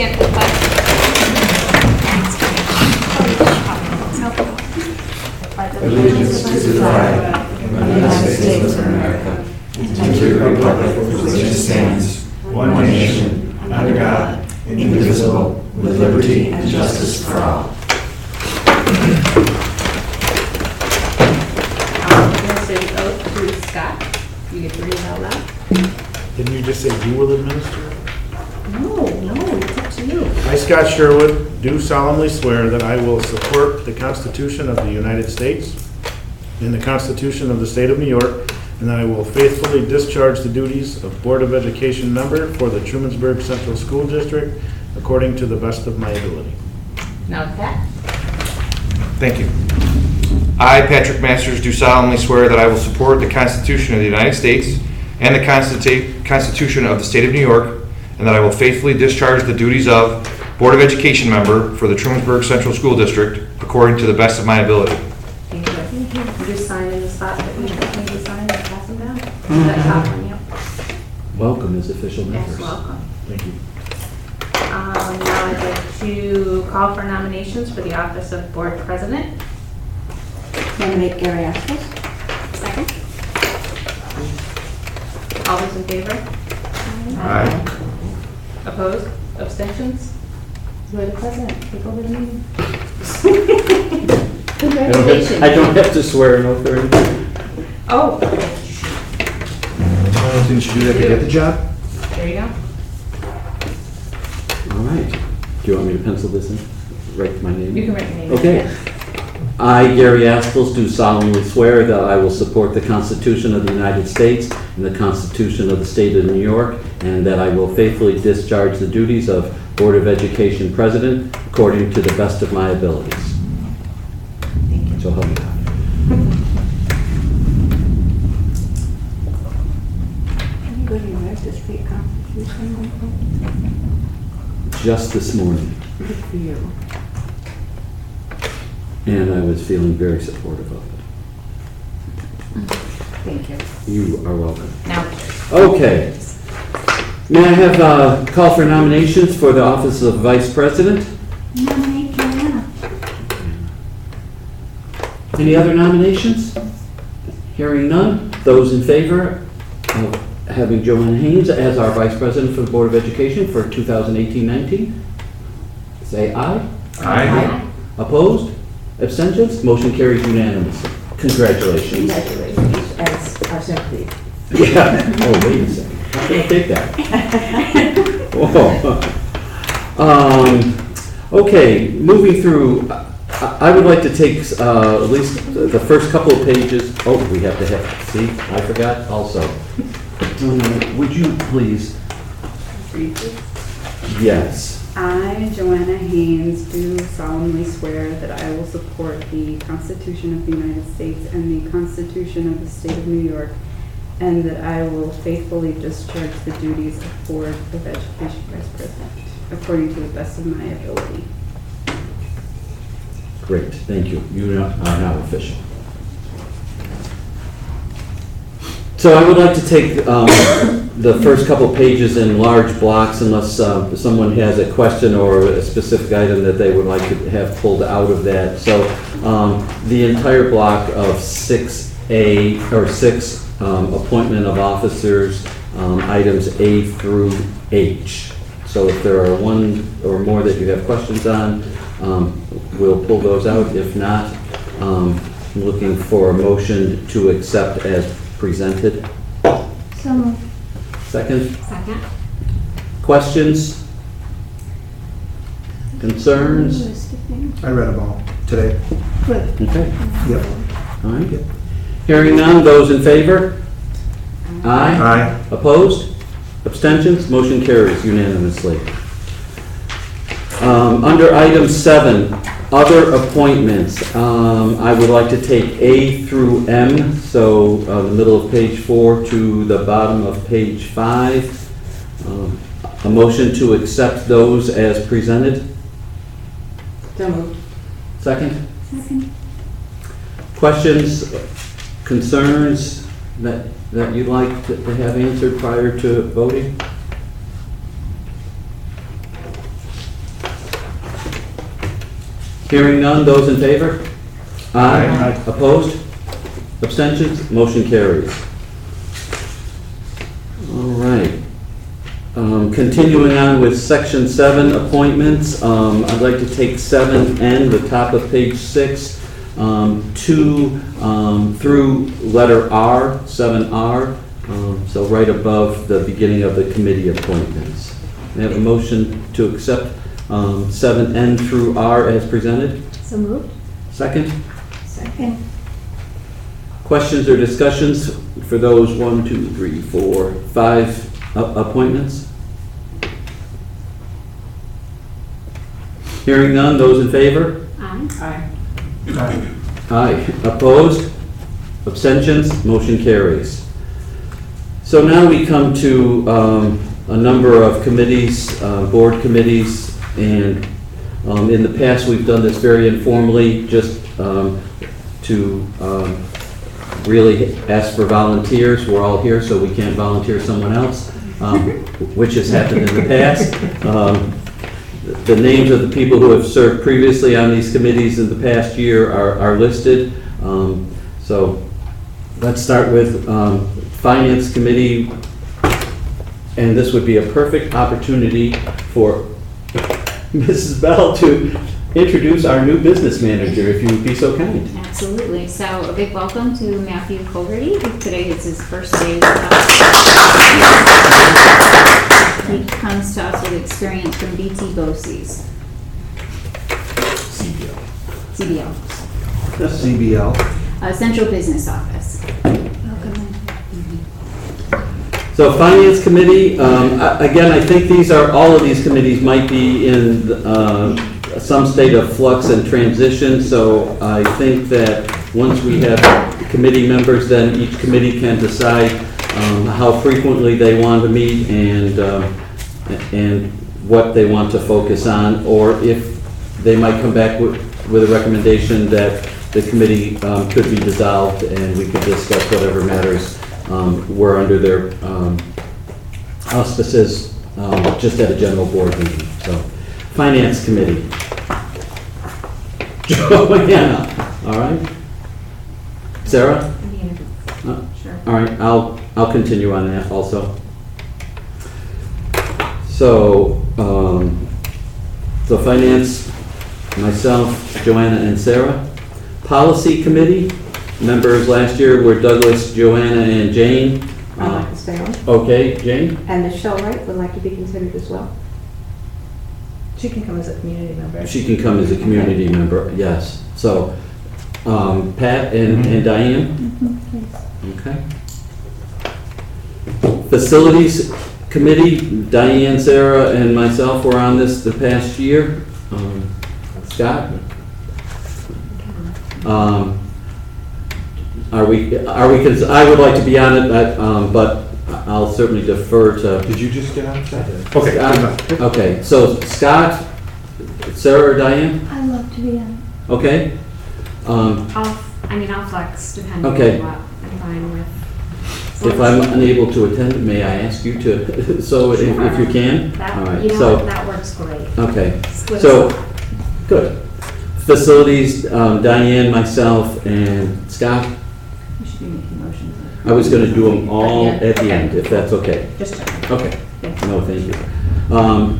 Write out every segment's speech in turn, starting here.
stand for the pledge. Allegiance to the flag of the United States of America and to the republic for which it stands, one nation, under God, indivisible, with liberty and justice for all. Administer the oath to Scott. You get to read it out loud. Didn't you just say you will administer? No, it's up to you. I, Scott Sherwood, do solemnly swear that I will support the Constitution of the United States and the Constitution of the State of New York, and that I will faithfully discharge the duties of Board of Education member for the Trumansburg Central School District according to the best of my ability. Now, Pat. Thank you. I, Patrick Masters, do solemnly swear that I will support the Constitution of the United States and the Constitution of the State of New York, and that I will faithfully discharge the duties of Board of Education member for the Trumansburg Central School District according to the best of my ability. Thank you. You just sign in the spot that you need to sign and pass them down. That top one, yep. Welcome as official members. Yes, welcome. Thank you. Now I'd like to call for nominations for the office of Board President. Nominate Gary Astos. Second. All those in favor? Aye. Opposed? Abstentions? You're the president. Take over the meeting. Congratulations. I don't have to swear an oath or anything. Oh, Didn't you do that to get the job? there you go. All right. Do you want me to pencil this in? Write my name? You can write your name. Okay. I, Gary Astles, do solemnly swear that I will support the Constitution of the United States and the Constitution of the State of New York, and that I will faithfully discharge the duties of Board of Education President according to the best of my abilities. Thank you. So help me God. Can you go to your registry constitution? Just this morning, Good for you. and I was feeling very supportive of it. Thank you. You are welcome. Now, Okay. May I have a call for nominations for the office of Vice President? Nominate Joanna. Any other nominations? Hearing none. Those in favor of having Joanne Haynes as our Vice President for the Board of Education for 2018-19, say aye. Aye. Opposed? Abstentions? Motion carries unanimously. Congratulations. Congratulations as our secretary. Yeah. Oh, wait a second. How can I take that? Whoa. Okay, moving through, I would like to take at least the first couple of pages. Oh, we have to have, see, I forgot also. Would you please? Read this. Yes. I, Joanna Haynes, do solemnly swear that I will support the Constitution of the United States and the Constitution of the State of New York, and that I will faithfully discharge the duties of Board of Education Vice President according to the best of my ability. Great, thank you. You are now official. So I would like to take the first couple pages in large blocks unless someone has a question or a specific item that they would like to have pulled out of that. So the entire block of 6A or 6 appointment of officers, items A through H. So if there are one or more that you have questions on, we'll pull those out. If not, I'm looking for a motion to accept as presented. So moved. Second? second. Questions? Concerns? I read them all today. Good. Okay. Yep. All right. Hearing none, those in favor? Aye. Aye. Opposed? Abstentions? Motion carries unanimously. Under item 7, other appointments, I would like to take A through M, so the middle of page 4 to the bottom of page 5. A motion to accept those as presented. So moved. Second? Second. Questions, concerns that you'd like to have answered prior to voting? Hearing none, those in favor? Aye. Opposed? Abstentions? Motion carries. All right. Continuing on with section 7 appointments, I'd like to take 7N, the top of page 6, through letter R, 7R, so right above the beginning of the committee appointments. May I have a motion to accept 7N through R as presented? So moved. Second? Second. Questions or discussions for those 1, 2, 3, 4, 5 appointments? Hearing none, those in favor? Aye. Aye. Opposed? Abstentions? Motion carries. So now we come to a number of committees, board committees, and in the past we've done this very informally, just to really ask for volunteers. We're all here, so we can't volunteer someone else, which has happened in the past. The names of the people who have served previously on these committees in the past year are listed. So let's start with Finance Committee, and this would be a perfect opportunity for Mrs. Bell to introduce our new business manager, if you would be so kind. Absolutely. So a big welcome to Matthew Colgarty. Today is his first day with us. He comes to us with experience from BT BOCES. CBL. CBL. Central Business Office. So Finance Committee, again, I think all of these committees might be in some state of flux and transition, so I think that once we have committee members, then each committee can decide how frequently they want to meet and what they want to focus on, or if they might come back with a recommendation that the committee could be dissolved and we could discuss whatever matters were under their auspices just at a general board meeting. So, Finance Committee. Joanna, all right. Sarah? Sure. All right, I'll continue on that also. So, Finance, myself, Joanna, and Sarah. Policy Committee, members last year were Douglas, Joanna, and Jane. I'd like to stay on. Okay, Jane? And Michelle Wright would like to be considered as well. She can come as a community member. She can come as a community member, yes. So, Pat and Diane? Okay. Facilities Committee, Diane, Sarah, and myself were on this the past year. Scott? I would like to be on it, but I'll certainly defer to. Did you just get on that? Okay. Okay, so Scott, Sarah, or Diane? I'd love to be on. Okay. I'll flex depending Okay. on what I'm fine with. If I'm unable to attend, may I ask you to, so if you can? That, All right, you know so, what, that works great. okay, Split so, us up. good. Facilities, Diane, myself, and Scott. You should be making motions. I was gonna do them all At the at the end, end, okay. if that's okay. Just checking. Okay, no, thank you.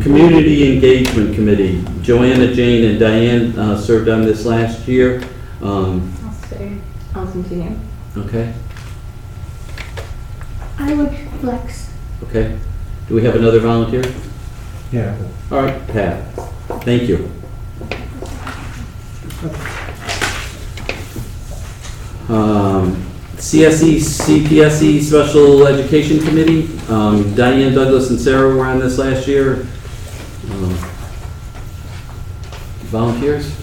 Community Engagement Committee, Joanna, Jane, and Diane served on this last year. I'll stay. I'll continue. Okay, I would flex. okay. Do we have another volunteer? Yeah. All right, Pat, thank you. CSE, CPSE Special Education Committee, Diane, Douglas, and Sarah were on this last year. Volunteers?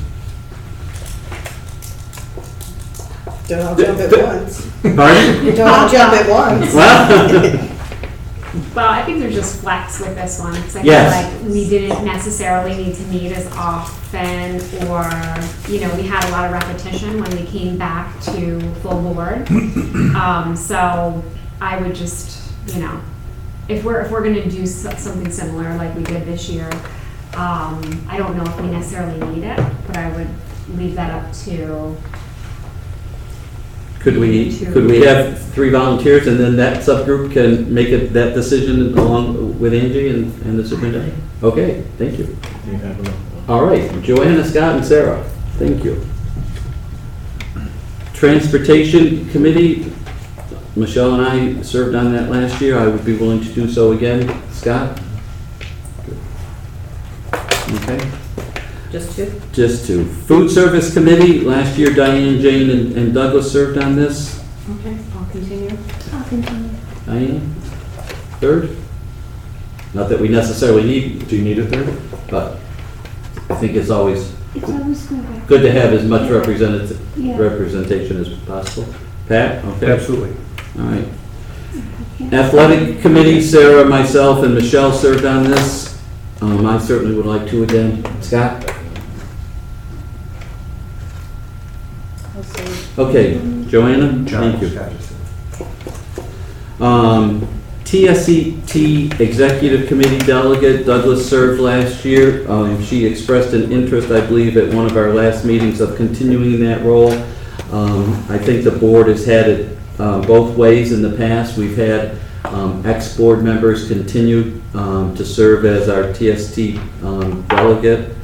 Don't all jump at once. Pardon? You don't all jump at once. Well, Well, I think there's just flex with this one, because I Yes. feel like we didn't necessarily need to meet as often, or, we had a lot of repetition when we came back to full board. So I would just, if we're gonna do something similar like we did this year, I don't know if we necessarily need it, but I would leave that up to, Could we have 3 volunteers and then that subgroup can make that decision along with Angie and the superintendent? Okay, thank you. All right, Joanna, Scott, and Sarah, thank you. Transportation Committee, Michelle and I served on that last year. I would be willing to do so again. Scott? Okay. Just 2? Just 2. Food Service Committee, last year Diane, Jane, and Douglas served on this. Okay, I'll continue. I'll continue. Diane? Third? Not that we necessarily need, Do you need a third? but I think it's always It's always good. good to have as much Yeah. representation as possible. Pat? Okay. Absolutely. All right. Yeah. Athletic Committee, Sarah, myself, and Michelle served on this. I certainly would like to again. Scott? I'll say Okay. Joanna? Thank you. TSET Executive Committee Delegate, Douglas served last year. She expressed an interest, I believe, at one of our last meetings of continuing in that role. I think the board has had it both ways in the past. We've had ex-board members continue to serve as our TST delegate.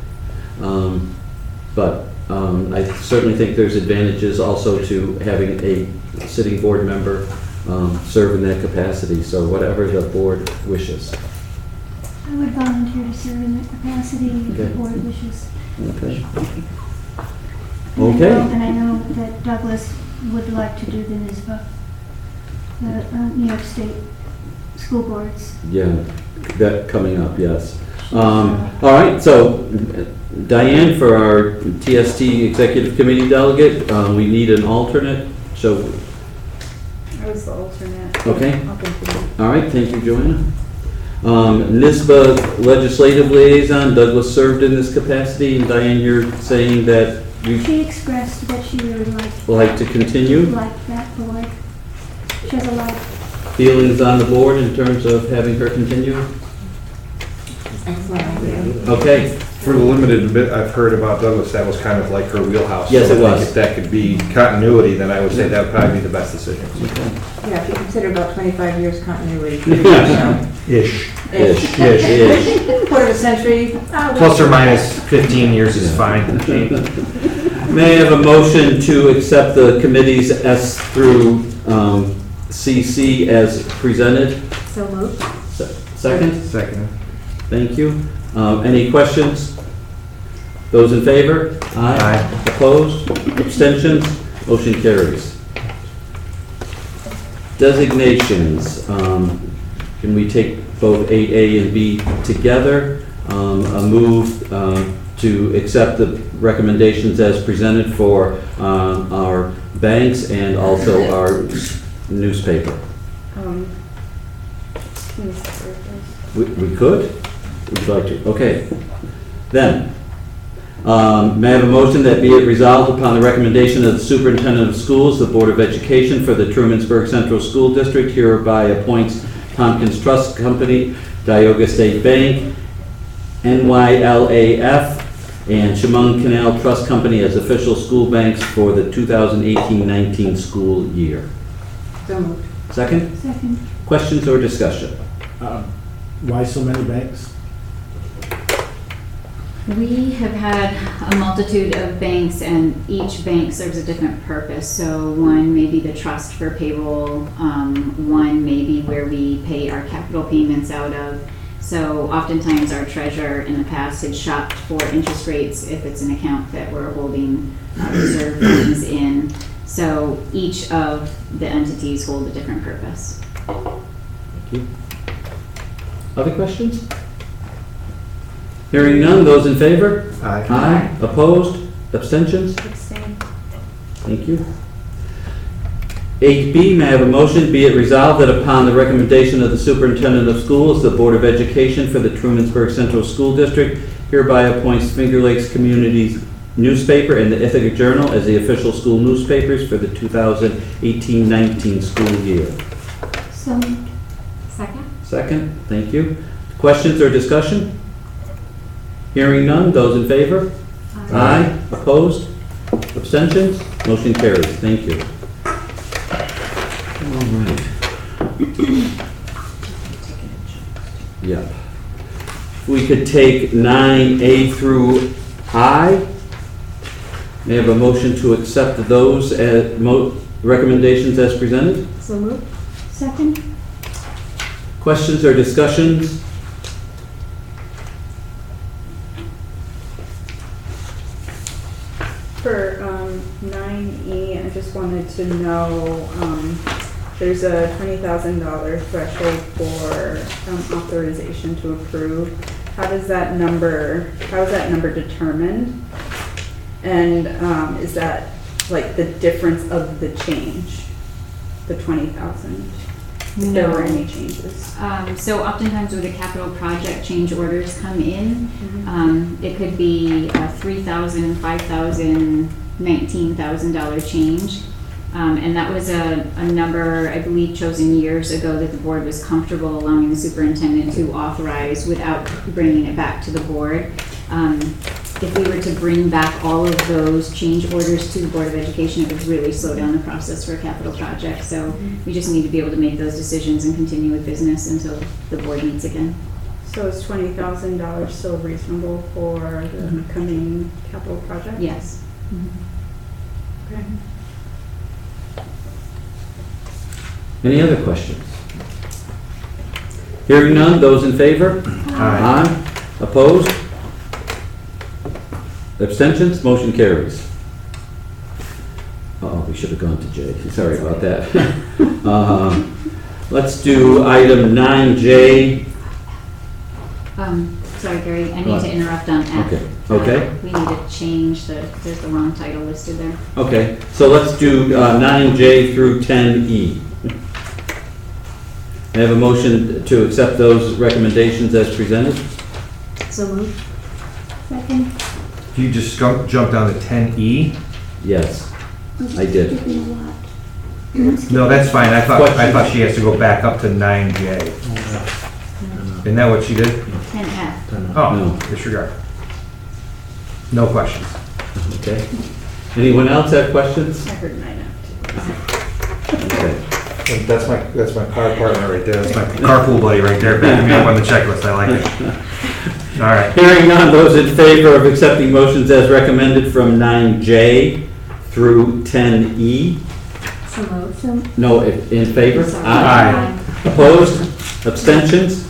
But I certainly think there's advantages also to having a sitting board member serve in that capacity, so whatever the board wishes. I would volunteer to serve in that capacity if the Okay. board wishes. Okay. And Okay. I know that Douglas would like to do the NISBA, the New York State School Boards. Yeah, that coming up, yes. All right, so Diane, for our TST Executive Committee Delegate, we need an alternate, so, I was the alternate. okay. I'll continue. All right, thank you, Joanna. NISBA Legislative Liaison, Douglas served in this capacity, and Diane, you're saying that you'd She expressed that she really liked like to continue? that board. She has a lot. Feelings on the board in terms of having her continue? excellent idea. Okay, For the limited bit I've heard about Douglas, that was kind of like her wheelhouse. Yes, So it I think was. If that could be continuity, then I would say that would probably be the best decision. Yeah, if you consider about 25 years continuity. Ish. ish, Ish. ish. Quarter of a century. Plus or minus 15 years is fine. May I have a motion to accept the committees S through CC as presented? so moved. Second? Second. Thank you. Any questions? Those in favor? Aye. Opposed? Abstentions? Motion carries. Designations. Can we take both 8A and B together? A move to accept the recommendations as presented for our banks and also our newspaper. Can you separate those? We could? Would you like to? Okay. Then, may I have a motion that be it resolved upon the recommendation of the superintendent of schools, the Board of Education for the Trumansburg Central School District hereby appoints Tompkins Trust Company, Tioga State Bank, NYLAF, and Chemung Canal Trust Company as official school banks for the 2018-19 school year. So moved. Second? Second. Questions or discussion? Why so many banks? We have had a multitude of banks, and each bank serves a different purpose. So one may be the trust for payroll, one may be where we pay our capital payments out of. So oftentimes our treasurer in the past had shopped for interest rates if it's an account that we're holding reserve funds in. So each of the entities hold a different purpose. Thank you. Other questions? Hearing none, those in favor? Aye. Aye. Opposed? Abstentions? Abstain. Thank you. 8B, may I have a motion, be it resolved that upon the recommendation of the superintendent of schools, the Board of Education for the Trumansburg Central School District hereby appoints Finger Lakes Community Newspaper and the Ithaca Journal as the official school newspapers for the 2018-19 school year. So moved. Second? Second, thank you. Questions or discussion? Hearing none, those in favor? Aye. Opposed? Abstentions? Motion carries. Thank you. All right. Yep. We could take 9A through I. May I have a motion to accept those as recommendations as presented? So moved. Second? Questions or discussions? For 9E, I just wanted to know, there's a $20,000 threshold for authorization to approve. How is that number determined? And is that like the difference of the change, the 20,000? If there were any changes? So oftentimes with a capital project, change orders come in. It could be a $3,000, $5,000, $19,000 change. And that was a number, I believe, chosen years ago that the board was comfortable allowing the superintendent to authorize without bringing it back to the board. If we were to bring back all of those change orders to the Board of Education, it would really slow down the process for a capital project. So we just need to be able to make those decisions and continue with business until the board meets again. So is $20,000 still reasonable for the upcoming capital project? Yes. Okay. Any other questions? Hearing none, those in favor? Aye. Opposed? Abstentions? Motion carries. Uh-oh, we should have gone to J. Sorry about that. Let's do item 9J. Sorry, Gary, I need to interrupt on F. Okay. We need to change there's the wrong title listed there. Okay, so let's do 9J through 10E. I have a motion to accept those recommendations as presented. So moved. Second? You just jump down to 10E? Yes, I did. Skipping a lot. No, that's fine. I thought she has to go back up to 9J. Isn't that what she did? 10F. Oh, No. disregard. No questions. Okay. Anyone else have questions? I heard 9F too. Okay. That's my car partner right there. That's my carpool buddy right there, backing me up on the checklist. I like it. All right. Hearing none, those in favor of accepting motions as recommended from 9J through 10E? So moved. No, in favor? Sorry. Aye. Opposed? Abstentions?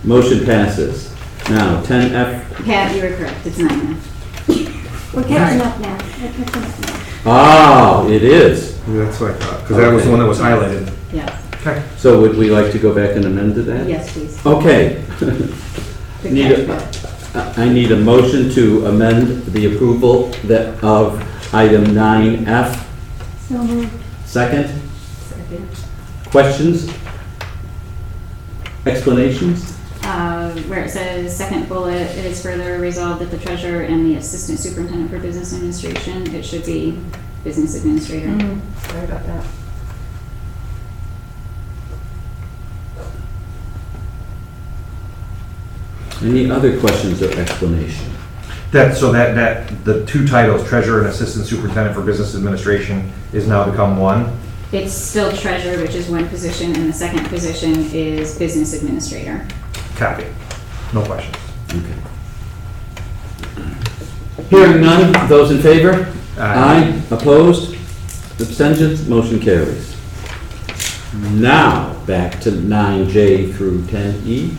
Motion passes. Now, 10F. Pat, you were correct, it's 9F. We're catching up now. We're catching up now. Oh, it is. That's what I thought, because that was the one that was highlighted. Yeah. Okay. So would we like to go back and amend to that? Yes, please. Okay. Good Need catch, Pat. I need a motion to amend the approval of item 9F. So moved. Second? Second. Questions? Explanations? Where it says, second bullet, it is further resolved that the treasurer and the assistant superintendent for business administration, it should be business administrator. Sorry about that. Any other questions or explanation? That the two titles, treasurer and assistant superintendent for business administration, is now become one. It's still treasurer, which is one position, and the second position is business administrator. Copy. No questions. Okay. Hearing none, those in favor? Aye. Opposed? Abstentions? Motion carries. Now, back to 9J through 10E.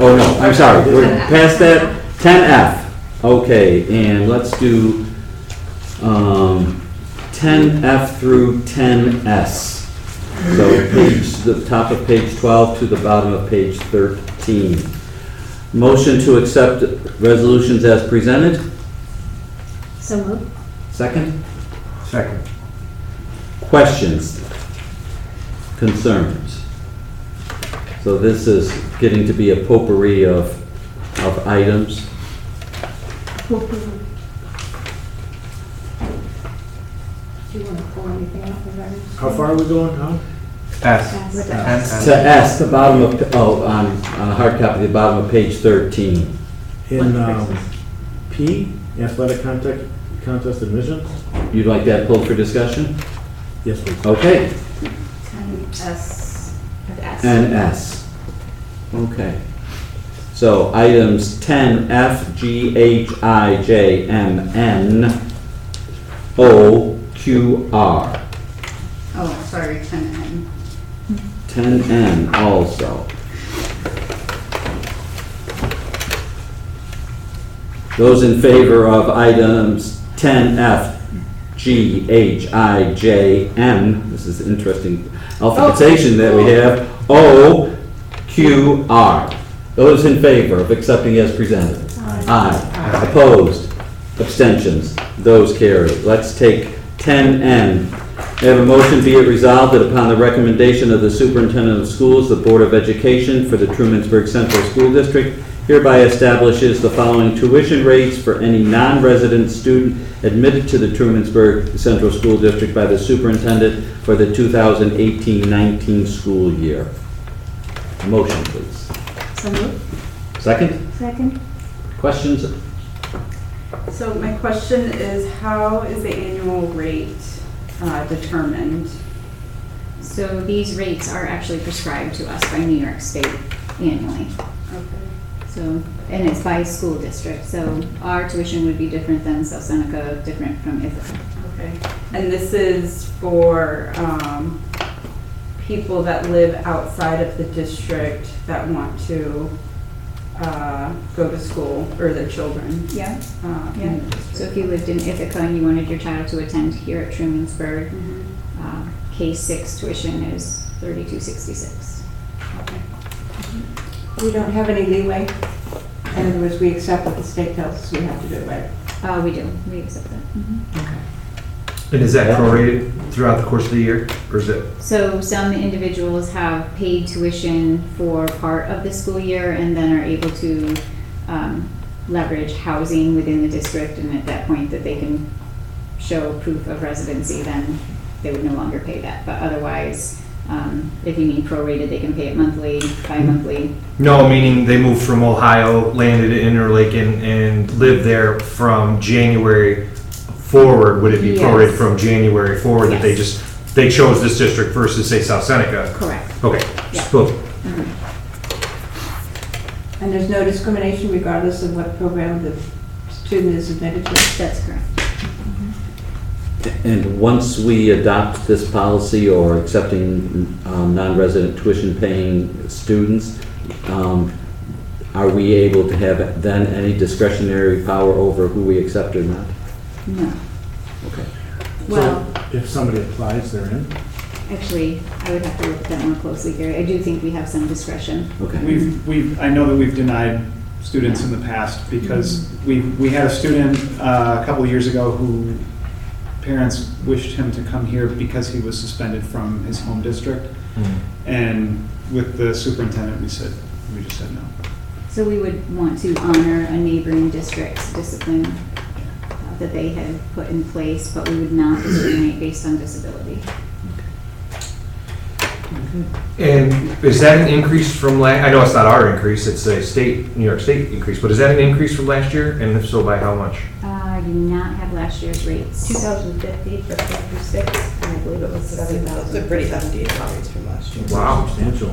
Oh, no, I'm sorry, we're past that. 10F. Okay, and let's do 10F through 10S. So the top of page 12 to the bottom of page 13. Motion to accept resolutions as presented. So moved. Second? Second. Questions? Concerns? So this is getting to be a potpourri of items. Do you want to pull anything out of that? How far are we going, Tom? S. To S, the bottom of, on a hard copy, the bottom of page 13. In What fixes? P, athletic contest admissions? You'd like that pulled for discussion? Yes, please. Okay. 10S. And S. Okay. So items 10, F, G, H, I, J, M, N, O, Q, R. Oh, sorry, 10N. 10N also. Those in favor of items 10F, G, H, I, J, M, this is interesting alphabetization that we have, O, Q, R. Those in favor of accepting as presented? Aye. Opposed? Abstentions? Those carry. Let's take 10N. I have a motion, be it resolved that upon the recommendation of the Superintendent of Schools, the Board of Education for the Trumansburg Central School District hereby establishes the following tuition rates for any non-resident student admitted to the Trumansburg Central School District by the Superintendent for the 2018-19 school year. Motion, please. So moved. Second? Second? Questions? So my question is, how is the annual rate determined? So these rates are actually prescribed to us by New York State annually. Okay. So, and it's by school district, so our tuition would be different than South Seneca, different from Ithaca. Okay. And this is for people that live outside of the district that want to go to school, or their children. Yeah. In the district. So if you lived in Ithaca and you wanted your child to attend here at Trumansburg, Mhm. K-6 tuition is $32.66. Okay. We don't have any leeway. In other words, we accept what the state tells us we have to do, right? We do, we accept that. And is that prorated throughout the course of the year, or is it? So some individuals have paid tuition for part of the school year and then are able to leverage housing within the district, and at that point that they can show proof of residency, then they would no longer pay that. But otherwise, if you need prorated, they can pay it monthly, bi-monthly. No, meaning they moved from Ohio, landed in Interlaken, and lived there from January forward. Would it be Yes. prorated from January forward that Yes. they chose this district versus, say, South Seneca? Correct. Okay. Yeah. So, And there's no discrimination regardless of what program the student is admitted to? That's correct. And once we adopt this policy or accepting non-resident tuition-paying students, are we able to have then any discretionary power over who we accept or not? No. Okay. Well, If somebody applies, they're in? actually, I would have to look at that more closely, Gary. I do think we have some discretion. Okay. I know that we've denied students in the past because we had a student a couple of years ago who parents wished him to come here because he was suspended from his home district. And with the superintendent, we just said no. So we would want to honor a neighboring district's discipline that they had put in place, but we would not discriminate based on disability. and is that an increase from I know it's not our increase, it's a New York State increase, but is that an increase from last year? And if so, by how much? I do not have last year's rates. 2050 for 56, and I believe it was 7,000. It's a pretty hefty increase from last year. Wow. Substantial.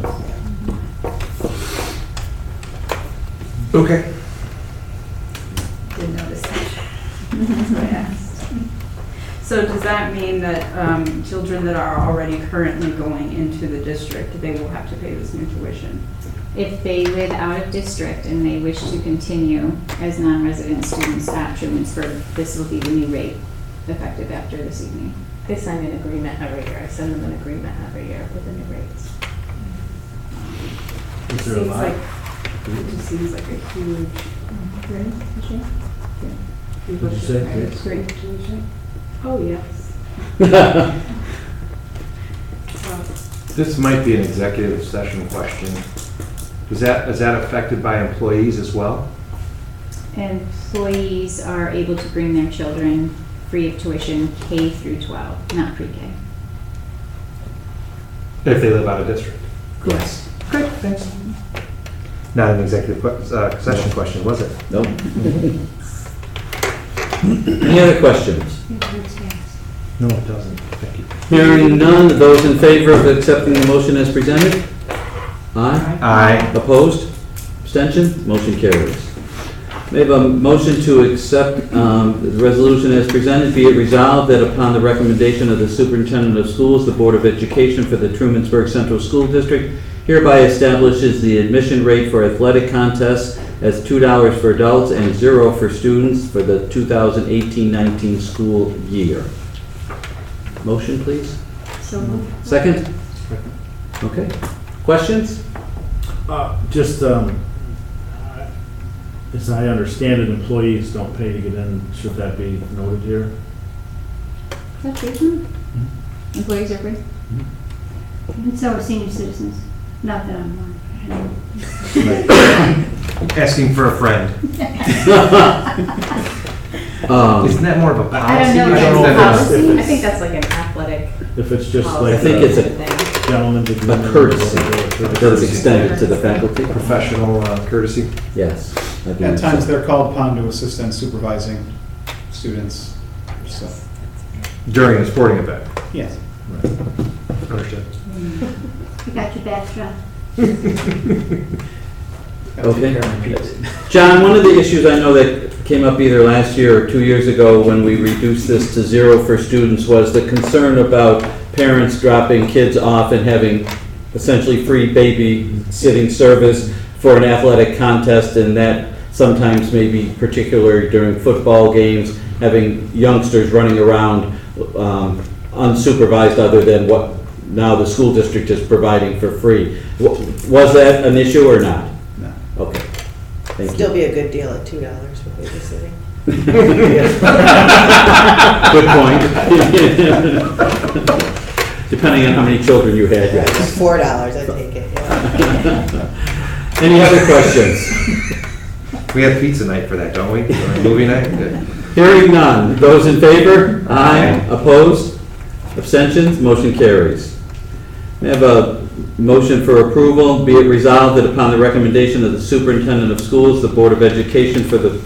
Okay. Didn't notice that. That's why I asked. So does that mean that children that are already currently going into the district, they will have to pay this new tuition? If they live out of district and they wish to continue as non-resident students at Trumansburg, this will be the new rate effective after this evening. They sign an agreement every year. I send them an agreement every year with the new rates. Is there a Seems lot? like, it just seems like a huge. What'd you say, Grace? Great tuition. Oh, yes. This might be an executive session question. Is that affected by employees as well? Employees are able to bring their children free of tuition K through 12, not pre-K. If they live out of district? Yes. Great, thanks. Not an executive session question, was it? Nope. Any other questions? No, it doesn't. Thank you. Hearing none, those in favor of accepting the motion as presented? Aye. Aye. Opposed? Abstention? Motion carries. May I have a motion to accept the resolution as presented? Be it resolved that upon the recommendation of the Superintendent of Schools, the Board of Education for the Trumansburg Central School District hereby establishes the admission rate for athletic contests as $2 for adults and $0 for students for the 2018-19 school year. Motion, please. So moved. Second? Okay. Questions? Just, as I understand it, employees don't pay to get in. Should that be noted here? Is that true? Employees are free? And so are senior citizens. Not that I'm one. Asking for a friend. Isn't that more of a policy? I don't know. I don't know if Policy? it's- I think that's like an athletic. If it's just policy. like I think it's a gentleman's agreement. courtesy. It does extend it to the faculty? Professional courtesy. Yes. I believe At times, so. they're called upon to assist in supervising students, so, During a sporting event. yes. Understood. You got your back, John. Okay. John, one of the issues I know that came up either last year or 2 years ago when we reduced this to $0 for students was the concern about parents dropping kids off and having essentially free babysitting service for an athletic contest, and that sometimes maybe particularly during football games, having youngsters running around unsupervised other than what now the school district is providing for free. Was that an issue or not? No. Okay. Thank you. Still be a good deal at $2 for babysitting. Good point. Depending on how many children you had, Right, yes. $4, I take it, yeah. Any other questions? We have pizza night for that, don't we? Or movie night? Good. Hearing none. Those in favor? Aye. Opposed? Abstentions? Motion carries. May I have a motion for approval? Be it resolved that upon the recommendation of the Superintendent of Schools, the Board of Education for the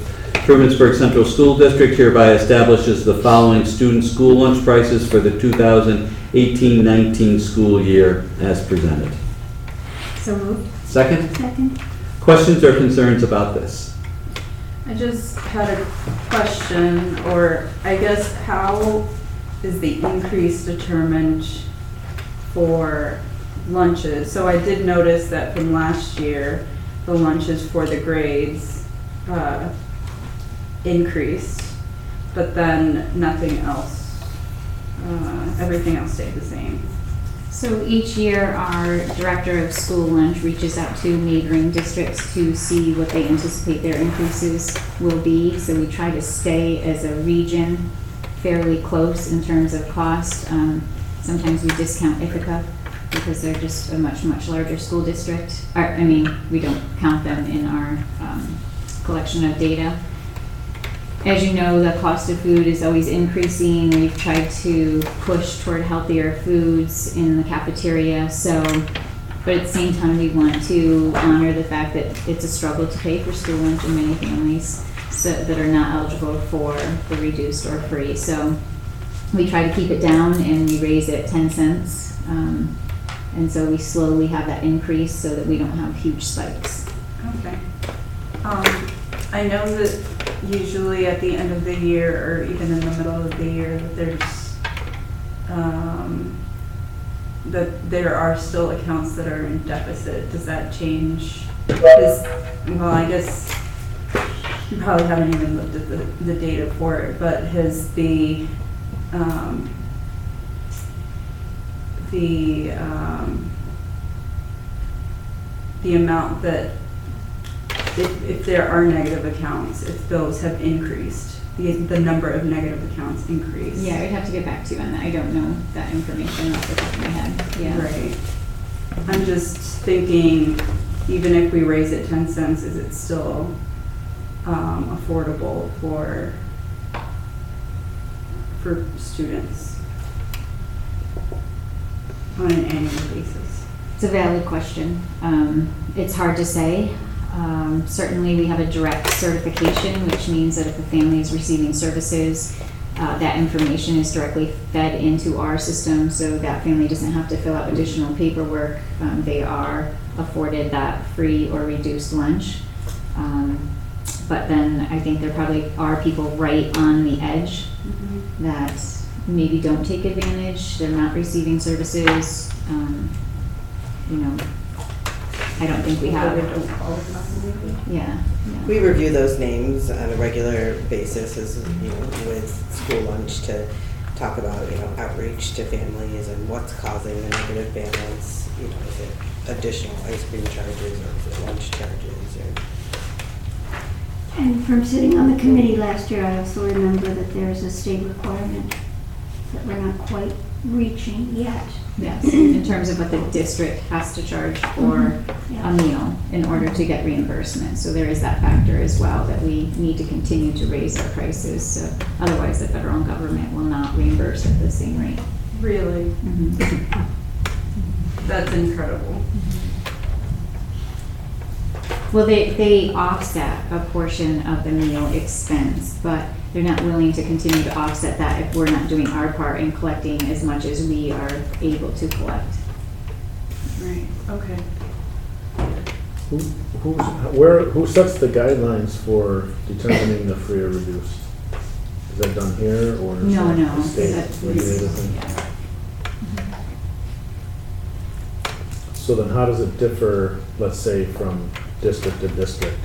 Trumansburg Central School District hereby establishes the following student school lunch prices for the 2018-19 school year as presented. So moved. Second? Second. Questions or concerns about this? I just had a question, or I guess how is the increase determined for lunches? So I did notice that from last year, the lunches for the grades increased, but then nothing else, everything else stayed the same. So each year, our director of school lunch reaches out to neighboring districts to see what they anticipate their increases will be. So we try to stay as a region fairly close in terms of cost. Sometimes we discount Ithaca because they're just a much, much larger school district. We don't count them in our collection of data. As you know, the cost of food is always increasing. We've tried to push toward healthier foods in the cafeteria. But at the same time, we want to honor the fact that it's a struggle to pay for school lunch in many families that are not eligible for the reduced or free. So we try to keep it down and we raise it 10 cents. And so we slowly have that increase so that we don't have huge spikes. Okay. I know that usually at the end of the year, or even in the middle of the year, that there are still accounts that are in deficit. Does that change? Well, I guess you probably haven't even looked at the data for it, but has the amount that if there are negative accounts, if those have increased, the number of negative accounts increased. Yeah, I'd have to get back to you on that. I don't know that information off the top of my head. Yeah. Right. I'm just thinking, even if we raise it 10 cents, is it still affordable for students on an annual basis? It's a valid question. It's hard to say. Certainly, we have a direct certification, which means that if a family is receiving services, that information is directly fed into our system, so that family doesn't have to fill out additional paperwork. They are afforded that free or reduced lunch. But then I think there probably are people right on the edge that maybe don't take advantage, they're not receiving services. You know, I don't think we have. Yeah. We review those names on a regular basis as, you know, with school lunch to talk about, you know, outreach to families and what's causing the negative balance. You know, is it additional ice cream charges or is it lunch charges or... And from sitting on the committee last year, I also remember that there's a state requirement that we're not quite reaching yet. Yes, in terms of what the district has to charge for a meal in order to get reimbursement. So there is that factor as well, that we need to continue to raise our prices. So otherwise, the federal government will not reimburse at the same rate. Really? Mhm. That's incredible. Well, they offset a portion of the meal expense, but they're not willing to continue to offset that if we're not doing our part in collecting as much as we are able to collect. Right, okay. Who sets the guidelines for determining the free or reduced? Is that done here or? is No, that no. a state That's- regulated thing? yeah. So then how does it differ, let's say, from district to district?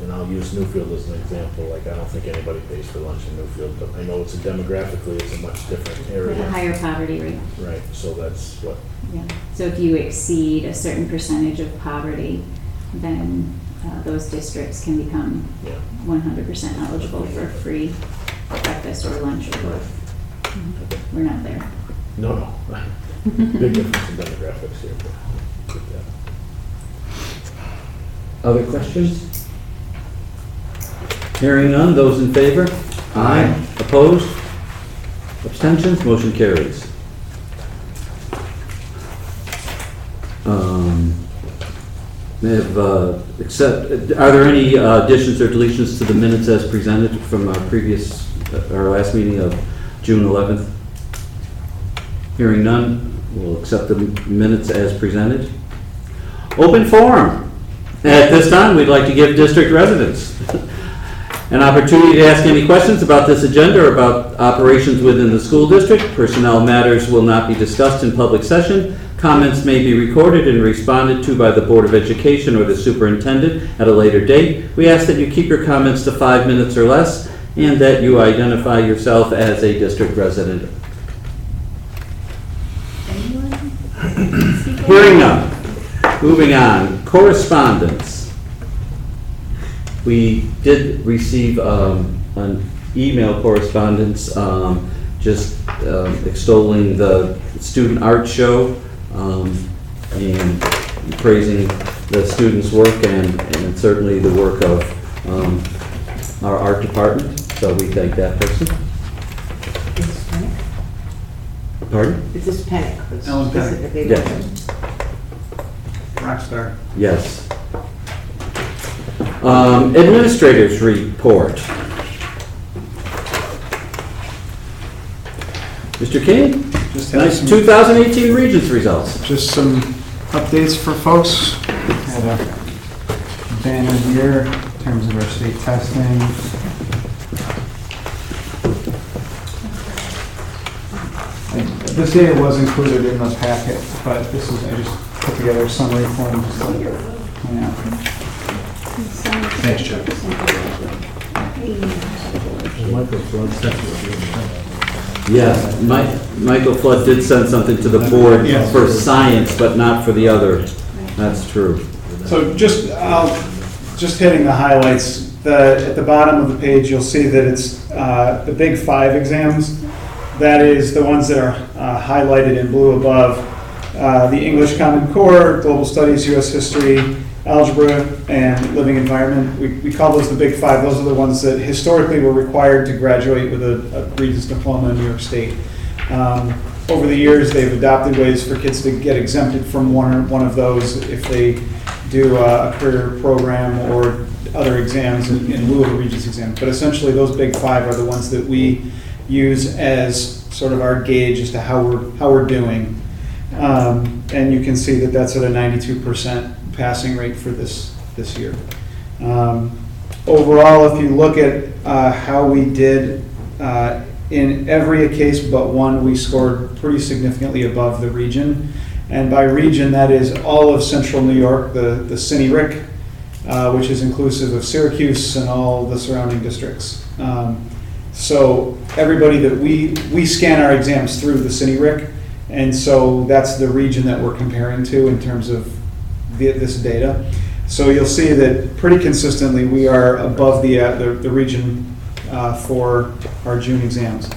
And I'll use Newfield as an example. Like, I don't think anybody pays for lunch in Newfield, but I know it's demographically, it's a much different With a area. higher poverty rate. Right, so that's what, Yeah. So if you exceed a certain percentage of poverty, then those districts can become yeah. 100% eligible for free breakfast or lunch or both. We're not there. No. Big difference in demographics here. But get that. Other questions? Hearing none, those in favor? Aye. Opposed? Abstentions? Motion carries. Are there any additions or deletions to the minutes as presented from our last meeting of June 11th? Hearing none, we'll accept the minutes as presented. Open forum. At this time, we'd like to give district residents an opportunity to ask any questions about this agenda or about operations within the school district. Personnel matters will not be discussed in public session. Comments may be recorded and responded to by the Board of Education or the superintendent at a later date. We ask that you keep your comments to 5 minutes or less and that you identify yourself as a district resident. Hearing none. Moving on, correspondence. We did receive an email correspondence just extolling the student art show and praising the students' work and certainly the work of our art department. So we thank that person. Is this Panic? Pardon? Is this Panic? Ellen Panic. Specifically Yes. mentioned? Rockstar. Yes. Administrators report. Mr. King, Just have nice some- 2018 Regents results. Just some updates for folks. Had a banner here in terms of our state testing. This data was included in the packet, but this is, I just put together a summary form just to point out. Thanks, Chuck. Yeah, Michael Flood did send something to the board Yes. for science, but not for the other. That's true. So just hitting the highlights, at the bottom of the page, you'll see that it's the big 5 exams. That is the ones that are highlighted in blue above. The English Common Core, Global Studies, U.S. History, Algebra, and Living Environment. We call those the big 5. Those are the ones that historically were required to graduate with a Regents diploma in New York State. Over the years, they've adopted ways for kids to get exempted from one of those if they do a career program or other exams in lieu of a Regents exam. But essentially, those big 5 are the ones that we use as sort of our gauge as to how we're doing. And you can see that that's at a 92% passing rate for this year. Overall, if you look at how we did in every case but one, we scored pretty significantly above the region. And by region, that is all of central New York, the CINE-RIC, which is inclusive of Syracuse and all the surrounding districts. So everybody that we scan our exams through the CINE-RIC, and so that's the region that we're comparing to in terms of this data. So you'll see that pretty consistently we are above the region for our June exams.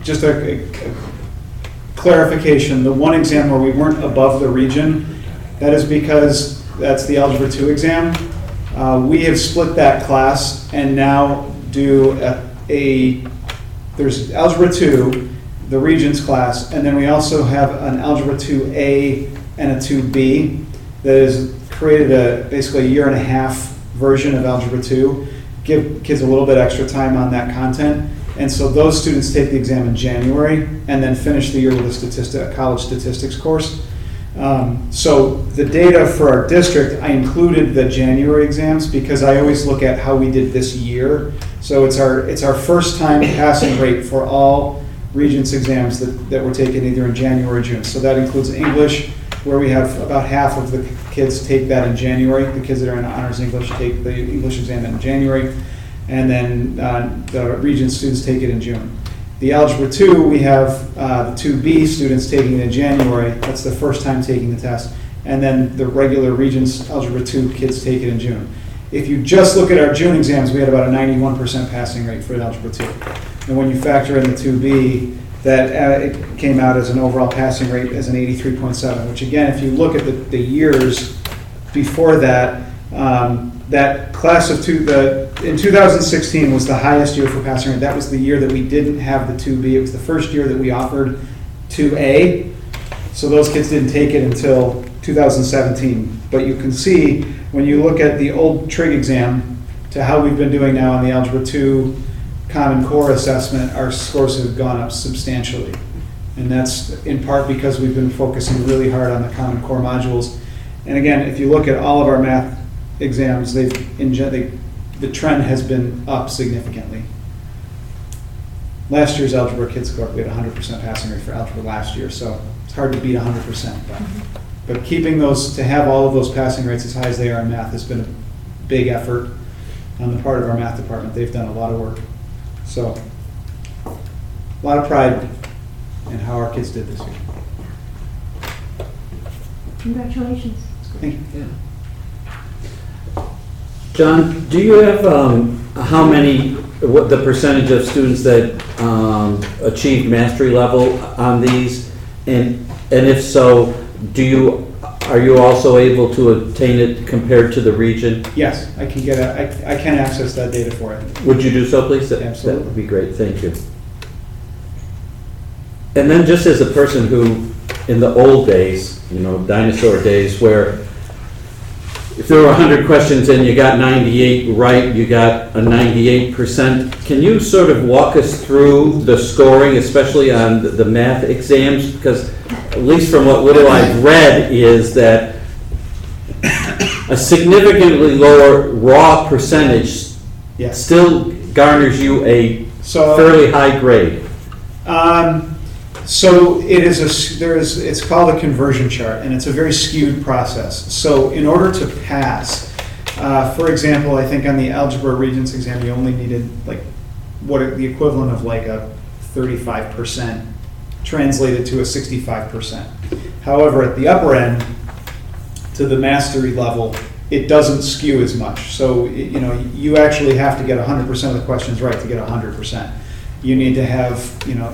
Just a clarification, the one exam where we weren't above the region, that is because that's the Algebra 2 exam. We have split that class and now do there's Algebra 2, the Regents class, and then we also have an Algebra 2A and a 2B that has created basically a year-and-a-half version of Algebra 2, give kids a little bit extra time on that content. And so those students take the exam in January and then finish the year with a college statistics course. So the data for our district, I included the January exams because I always look at how we did this year. So it's our first time passing rate for all Regents exams that were taken either in January or June. So that includes English, where we have about half of the kids take that in January. The kids that are in honors English take the English exam in January, and then the Regents students take it in June. The Algebra 2, we have the 2B students taking it in January. That's the first time taking the test. And then the regular Regents Algebra 2 kids take it in June. If you just look at our June exams, we had about a 91% passing rate for Algebra 2. And when you factor in the 2B, that it came out as an overall passing rate as an 83.7, which again, if you look at the years before that, that class of in 2016 was the highest year for passing rate. That was the year that we didn't have the 2B. It was the first year that we offered 2A. So those kids didn't take it until 2017. But you can see when you look at the old trig exam to how we've been doing now on the Algebra 2 Common Core assessment, our scores have gone up substantially. And that's in part because we've been focusing really hard on the Common Core modules. And again, if you look at all of our math exams, the trend has been up significantly. Last year's algebra kids scored, we had 100% passing rate for algebra last year, so it's hard to beat 100%. But keeping to have all of those passing rates as high as they are in math has been a big effort on the part of our math department. They've done a lot of work. So, a lot of pride in how our kids did this year. Congratulations. Thank you. Yeah. John, do you have what the percentage of students that achieved mastery level on these? And if so, are you also able to obtain it compared to the region? Yes, I can access that data for it. Would you do so, please? Absolutely. That would be great, thank you. And then just as a person who, in the old days, dinosaur days, where if there were 100 questions and you got 98 right, you got a 98%. Can you sort of walk us through the scoring, especially on the math exams? Because at least from what little I've read is that a significantly lower raw percentage still garners you a fairly high grade. So it's called a conversion chart, and it's a very skewed process. So in order to pass, for example, I think on the Algebra Regents exam, you only needed the equivalent of a 35% translated to a 65%. However, at the upper end, to the mastery level, it doesn't skew as much. So you actually have to get 100% of the questions right to get 100%. You need to have,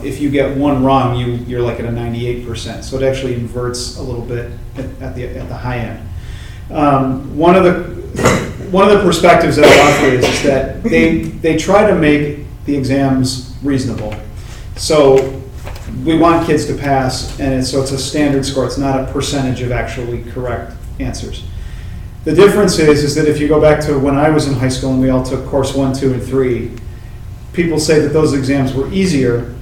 if you get one wrong, you're at a 98%. So it actually inverts a little bit at the high end. One of the perspectives that I offer is that they try to make the exams reasonable. So we want kids to pass, and so it's a standard score. It's not a percentage of actually correct answers. The difference is that if you go back to when I was in high school and we all took course 1, 2, and 3, people say that those exams were easier.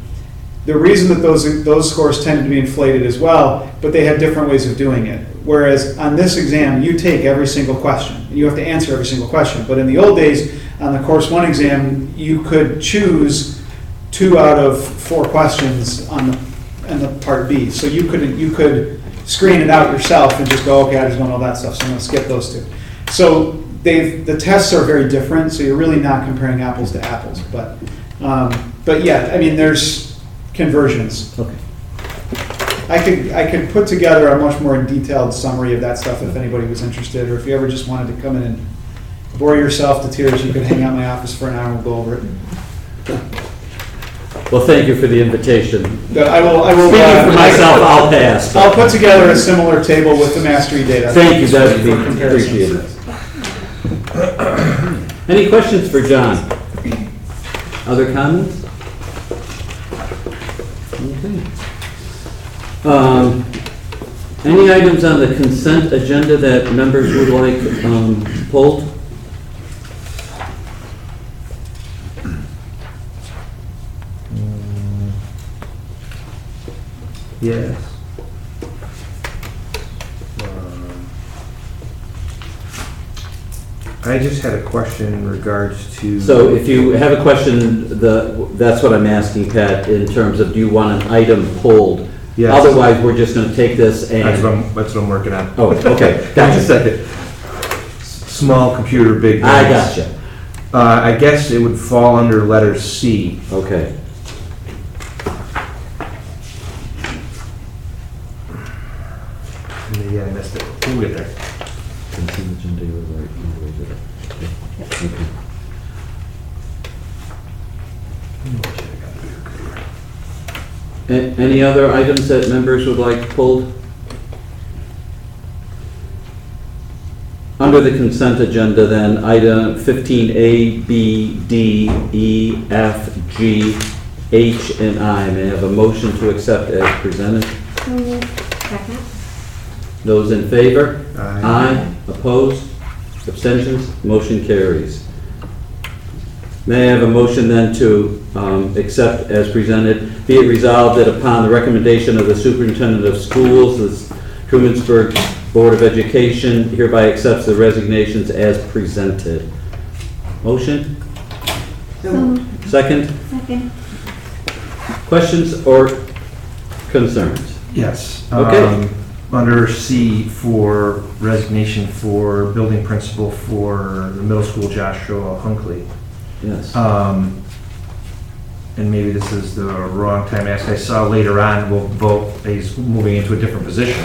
The reason that those scores tended to be inflated as well, but they had different ways of doing it. Whereas on this exam, you take every single question, and you have to answer every single question. But in the old days, on the course 1 exam, you could choose 2 out of 4 questions on the part B. So you could screen it out yourself and just go, okay, I just want all that stuff, so I'm going to skip those 2. So the tests are very different, so you're really not comparing apples to apples. But yeah, I mean, there's conversions. Okay. I could put together a much more detailed summary of that stuff if anybody was interested, or if you ever just wanted to come in and bore yourself to tears, you could hang out in my office for an hour and we'll go over it. Well, thank you for the invitation. I will. Speaking for myself, I'll pass. I'll put together a similar table with the mastery data. Thank you, that would be for comparison. appreciated. Any questions for John? Other comments? Okay. Any items on the consent agenda that members would like pulled? Yes. I just had a question in regards to. So if you have a question, that's what I'm asking, Pat, in terms of do you want an item pulled? Yes. Otherwise, we're just going to take this and. That's what I'm working on. Oh, okay. Gotcha. A second. Small computer, big. I gotcha. I guess it would fall under letter C. Okay. Maybe I missed it. We'll get there. Consent agenda, you were right. Okay. Any other items that members would like pulled? Under the consent agenda, then, item 15A, B, D, E, F, G, H, and I. May I have a motion to accept as presented? Second. Those in favor? Aye. Opposed? Abstentions? Motion carries. May I have a motion then to accept as presented? Be it resolved that upon the recommendation of the superintendent of schools, the Trumansburg Board of Education hereby accepts the resignations as presented. Motion? So, Second? second. Questions or concerns? Yes. Okay. Under C for resignation for building principal for the middle school, Joshua Hunkley. Yes. And maybe this is the wrong time to ask. I saw later on we'll vote, he's moving into a different position.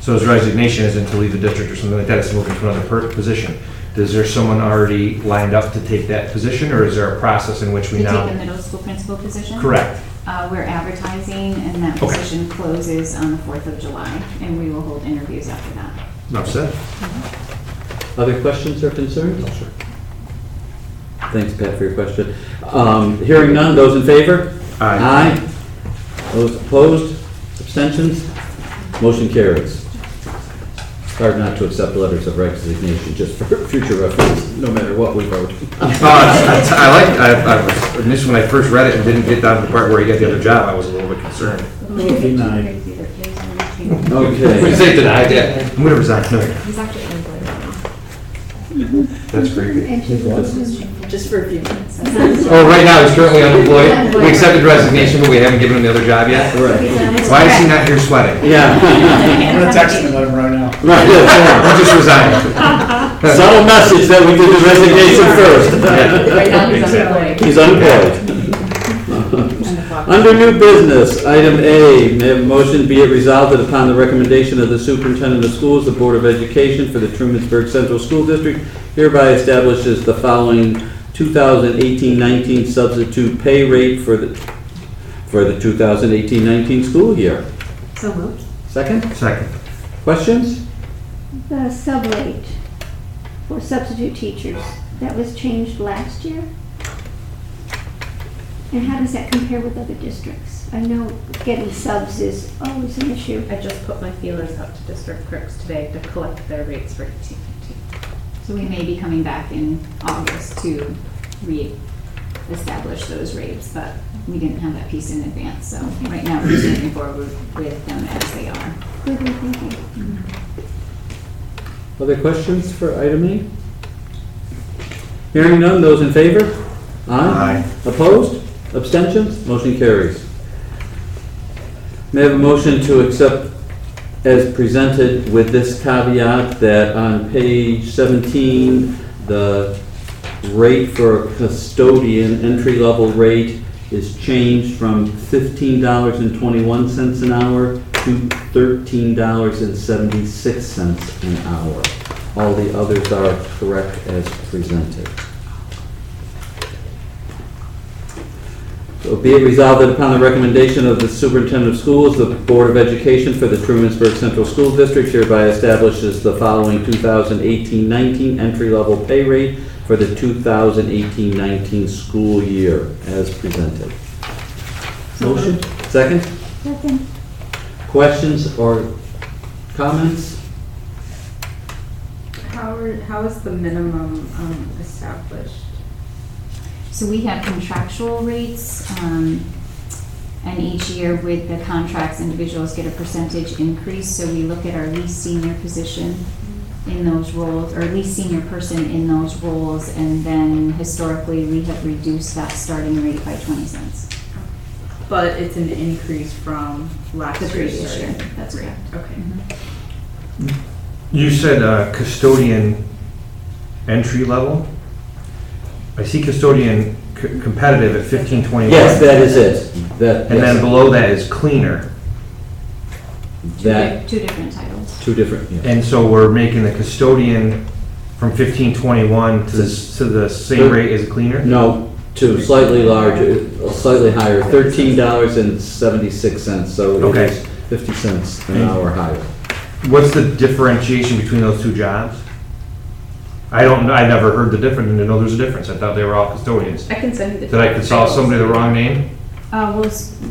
So his resignation isn't to leave the district or something like that, it's moving to another position. Is there someone already lined up to take that position, or is there a process in which we To now? take the middle school principal position? Correct. We're advertising, and that Okay. position closes on the 4th of July, and we will hold interviews after that. Enough said. Other questions or concerns? Thanks, Pat, for your question. Hearing none, those in favor? Aye. Those opposed? Abstentions? Motion carries. Hard not to accept letters of resignation, just for future reference, no matter what we vote. Initially when I first read it and didn't get down to the part where he got the other job, I was a little bit concerned. Denied. We Okay. say denied, yeah. I'm gonna resign. No. He's actually unemployed right now. That's creepy. And she Just for a few minutes. Oh, right now he's currently unemployed. We accepted resignation, but we haven't given him the other job yet. Right. Why is he not here sweating? Yeah. I'm gonna text him and let him know now. Right, yeah. He just resigned. Subtle message that we did the resignation first. Right now, he's unemployed. He's unemployed. Under new business, item A, may I have a motion be it resolved that upon the recommendation of the superintendent of schools, the Board of Education for the Trumansburg Central School District hereby establishes the following 2018-19 substitute pay rate for the 2018-19 school year. So moved. Second? Second. Questions? The sub rate for substitute teachers, that was changed last year? And how does that compare with other districts? I know getting subs is always an issue. I just put my feelers out to district clerks today to collect their rates for ETPT. So we may be coming back in August to re-establish those rates, but we didn't have that piece in advance, so right now we're just moving forward with them as they are. Good thinking. Other questions for item E? Hearing none, those in favor? Aye. Opposed? Abstentions? Motion carries. May I have a motion to accept as presented with this caveat that on page 17, the rate for a custodian, entry-level rate, is changed from $15.21 an hour to $13.76 an hour. All the others are correct as presented. So be it resolved that upon the recommendation of the Superintendent of Schools, the Board of Education for the Trumansburg Central School District hereby establishes the following 2018-19 entry-level pay rate for the 2018-19 school year as presented. Motion? Second? Second. Questions or comments? How is the minimum established? So we have contractual rates, and each year with the contracts, individuals get a percentage increase. So we look at our least senior position in those roles, or least senior person in those roles, and then historically we have reduced that starting rate by 20 cents. But it's an increase from last The previous year's year, that's correct. Okay. You said custodian entry level? I see custodian competitive at 1521. Yes, that is it. And then below that is cleaner. That, Two different titles. two different, yeah. And so we're making the custodian from 1521 to the same rate as a cleaner? No, to slightly larger, slightly higher, $13.76, so it Okay. is 50 cents an hour higher. What's the differentiation between those two jobs? I never heard the difference, and didn't know there's a difference. I thought they were all custodians. I can send you the. Did I consult somebody the wrong name?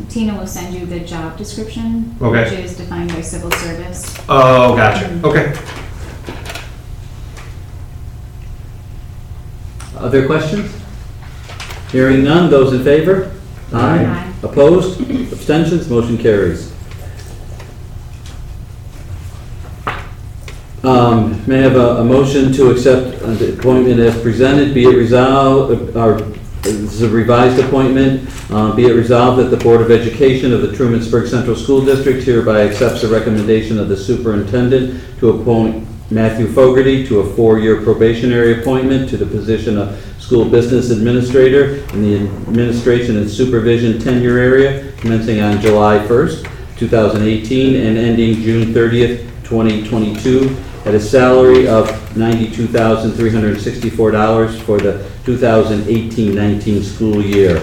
Tina will send you the job description, Okay. which is defined by civil service. Oh, gotcha. Okay. Other questions? Hearing none, those in favor? Aye. Opposed? Abstentions? Motion carries. May I have a motion to accept the appointment as presented, be it resolved, this is a revised appointment, be it resolved that the Board of Education of the Trumansburg Central School District hereby accepts the recommendation of the superintendent to appoint Matthew Fogarty to a 4-year probationary appointment to the position of School Business Administrator in the Administration and Supervision tenure area commencing on July 1st, 2018 and ending June 30th, 2022 at a salary of $92,364 for the 2018-19 school year.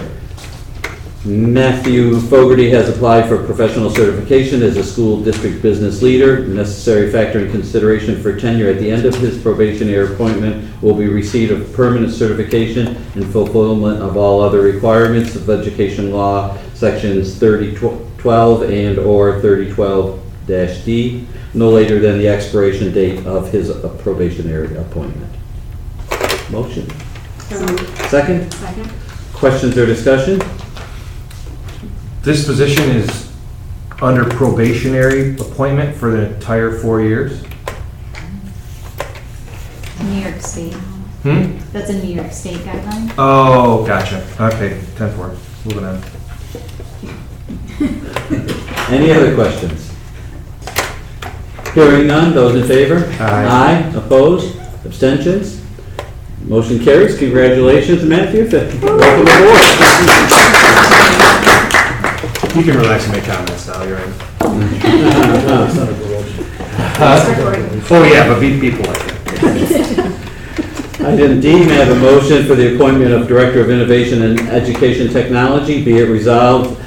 Matthew Fogarty has applied for professional certification as a school district business leader. Necessary factor in consideration for tenure at the end of his probationary appointment will be receipt of permanent certification and fulfillment of all other requirements of education law, sections 3012 and or 3012-D, no later than the expiration date of his probationary appointment. Motion. Second? Second. Questions or discussion? This position is under probationary appointment for the entire 4 years? New York State. That's a New York State guideline. Oh, gotcha. Okay, 10-4. Moving on. Any other questions? Hearing none, those in favor? Aye. Opposed? Abstentions? Motion carries. Congratulations, Matthew. Welcome aboard. You can relax and make comments now, you're in. Oh, yeah, but be polite. Item D, may I have a motion for the appointment of Director of Innovation and Education Technology? Be it resolved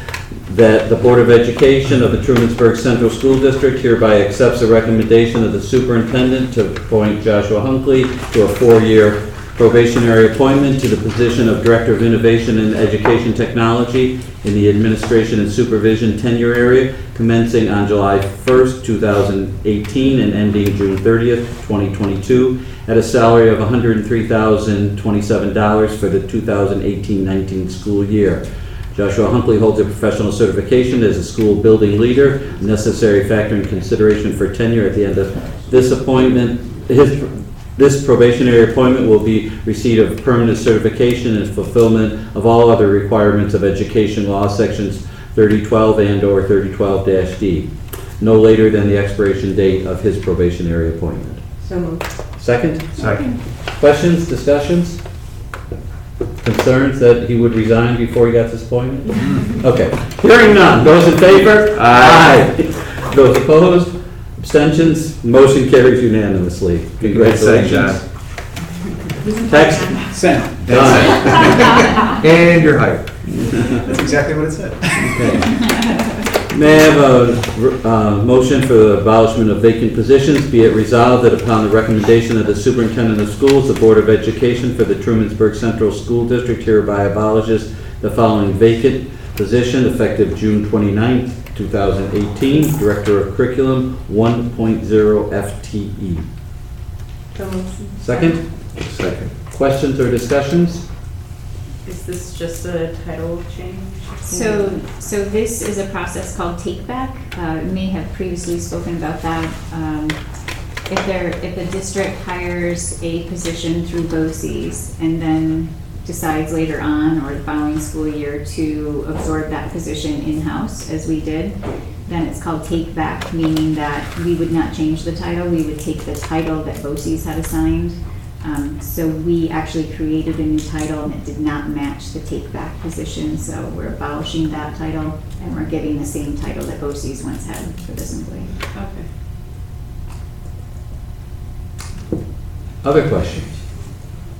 that the Board of Education of the Trumansburg Central School District hereby accepts the recommendation of the superintendent to appoint Joshua Hunkley to a 4-year probationary appointment to the position of Director of Innovation and Education Technology in the Administration and Supervision tenure area, commencing on July 1st, 2018, and ending June 30th, 2022, at a salary of $103,027 for the 2018-19 school year. Joshua Hunkley holds a professional certification as a school building leader, a necessary factor in consideration for tenure. At the end of this appointment, this probationary appointment will be receipt of permanent certification and fulfillment of all other requirements of education law, sections 3012 and/or 3012-D, no later than the expiration date of his probationary appointment. So moved. Second? Second. Questions, discussions? Concerns that he would resign before he got this appointment? Okay. Hearing none. Those in favor? Aye. Those opposed? Abstentions? Motion carries unanimously. Congratulations. Text? Sent. Done. And you're hired. That's exactly what it said. Okay. May I have a motion for the abolishment of vacant positions? Be it resolved that upon the recommendation of the Superintendent of Schools, the Board of Education for the Trumansburg Central School District hereby abolishes the following vacant position effective June 29th, 2018, Director of Curriculum 1.0 FTE. So moved. Second? Second. Questions or discussions? Is this just a title change? So this is a process called take back. May have previously spoken about that. If the district hires a position through BOCES and then decides later on or the following school year to absorb that position in-house, as we did, then it's called take back, meaning that we would not change the title. We would take the title that BOCES had assigned. So we actually created a new title and it did not match the take back position. So we're abolishing that title and we're giving the same title that BOCES once had for this employee. Okay. Other questions?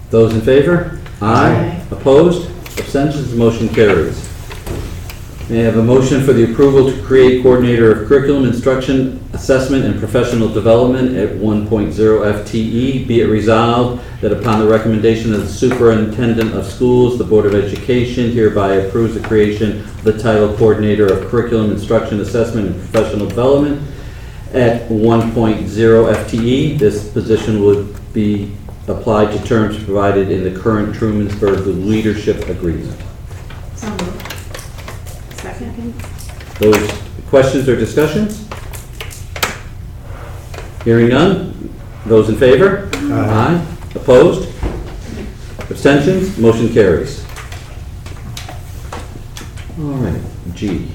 Those in favor? Aye. Opposed? Abstentions? Motion carries. May I have a motion for the approval to create coordinator of curriculum instruction, assessment, and professional development at 1.0 FTE? Be it resolved that upon the recommendation of the superintendent of schools, the Board of Education hereby approves the creation of the title coordinator of curriculum instruction, assessment, and professional development at 1.0 FTE. This position would be applied to terms provided in the current Trumansburg leadership agreement. So moved. Second. Those questions or discussions? Hearing none. Those in favor? Aye. Opposed? Abstentions? Motion carries. All right, G.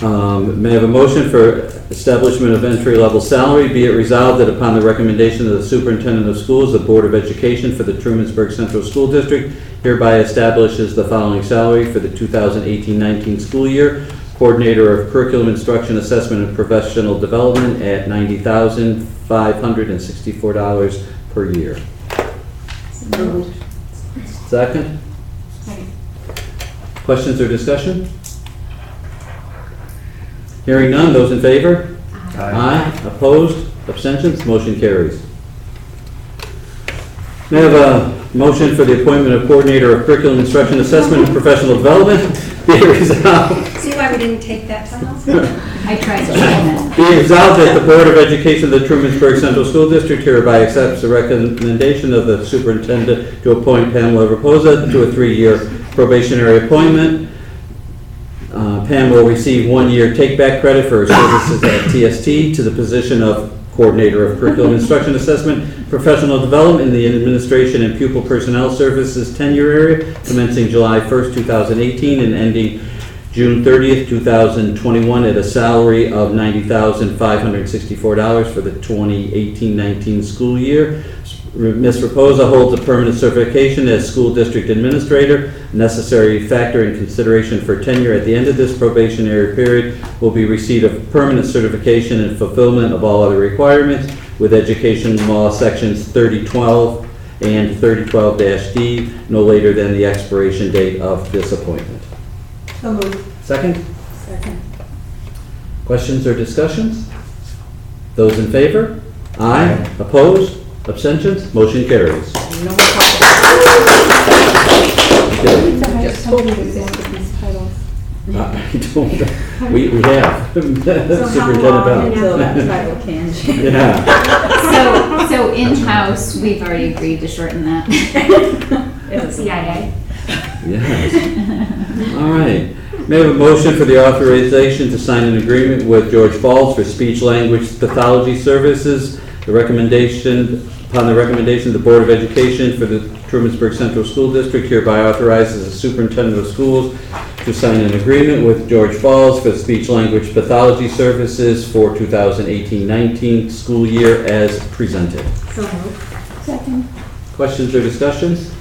May I have a motion for establishment of entry-level salary? Be it resolved that upon the recommendation of the superintendent of schools, the Board of Education for the Trumansburg Central School District hereby establishes the following salary for the 2018-19 school year. Coordinator of Curriculum Instruction, Assessment, and Professional Development at $90,564 per year. Second? Second. Questions or discussion? Hearing none, those in favor? Aye. Opposed? Abstentions? Motion carries. May I have a motion for the appointment of Coordinator of Curriculum Instruction, Assessment, and Professional Development? Be it resolved. See why we didn't take that somehow? I tried to that. Be it resolved that the Board of Education of the Trumansburg Central School District hereby accepts the recommendation of the superintendent to appoint Pamela Raposa to a 3-year probationary appointment. Pam will receive 1-year take-back credit for her services at TST to the position of Coordinator of Curriculum Instruction, Assessment, Professional Development in the Administration and Pupil Personnel Services tenure area, commencing July 1st, 2018, and ending June 30th, 2021, at a salary of $90,564 for the 2018-19 school year. Ms. Raposa holds a permanent certification as School District Administrator. Necessary factor in consideration for tenure at the end of this probationary period will be receipt of permanent certification and fulfillment of all other requirements with Education Law Sections 3012 and 3012-D, no later than the expiration date of this appointment. So moved. Second? Second. Questions or discussions? Those in favor? Aye. Opposed? Abstentions? Motion carries. No more questions. told me to say these titles. I don't, we have. Superintendent Bell. So that title can change. Yeah. So in-house, we've already agreed to shorten that. CIA. Yes. All right. May I have a motion for the authorization to sign an agreement with George Falls for speech language pathology services? Upon the recommendation of the Board of Education for the Trumansburg Central School District, hereby authorizes the superintendent of schools to sign an agreement with George Falls for speech language pathology services for 2018-19 school year as presented. So moved. Second. Questions or discussions?